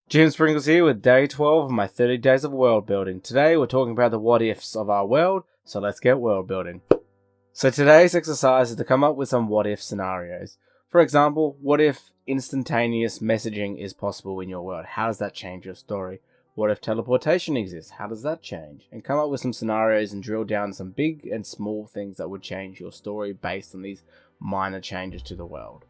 Jim Sprinkles here with day 12 of my 30 days of world building. Today we're talking about the what ifs of our world, so let's get world building. So today's exercise is to come up with some what if scenarios. For example, what if instantaneous messaging is possible in your world? How does that change your story? What if teleportation exists? How does that change? And come up with some scenarios and drill down some big and small things that would change your story based on these minor changes to the world.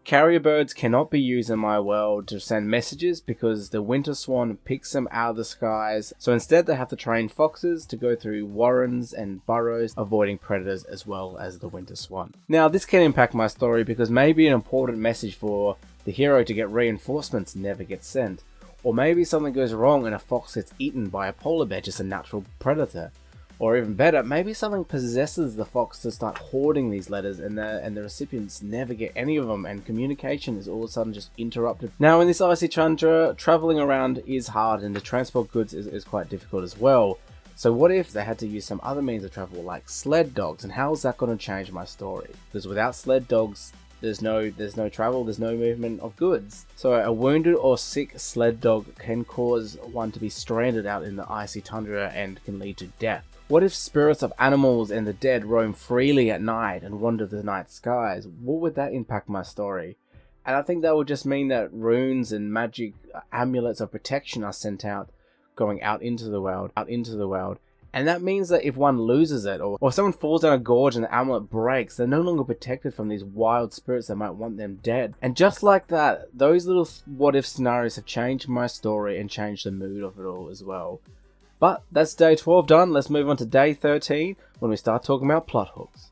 Carrier birds cannot be used in my world to send messages because the winter swan picks them out of the skies, so instead they have to train foxes to go through warrens and burrows, avoiding predators as well as the winter swan. Now this can impact my story because maybe an important message for the hero to get reinforcements never gets sent, or maybe something goes wrong and a fox gets eaten by a polar bear, just a natural predator. Or even better, maybe something possesses the fox to start hoarding these letters and the recipients never get any of them and communication is all of a sudden just interrupted. Now in this icy tundra, traveling around is hard and to transport goods is quite difficult as well. So what if they had to use some other means of travel like sled dogs, and how is that going to change my story? Because without sled dogs, there's no travel, there's no movement of goods. So a wounded or sick sled dog can cause one to be stranded out in the icy tundra and can lead to death. What if spirits of animals and the dead roam freely at night and wander the night skies? What would that impact my story? And I think that would just mean that runes and magic amulets of protection are sent out, going out into the world. And that means that if one loses it, or if someone falls down a gorge and the amulet breaks, they're no longer protected from these wild spirits that might want them dead. And just like that, those little what if scenarios have changed my story and changed the mood of it all as well. But that's day 12 done. Let's move on to day 13 when we start talking about plot hooks.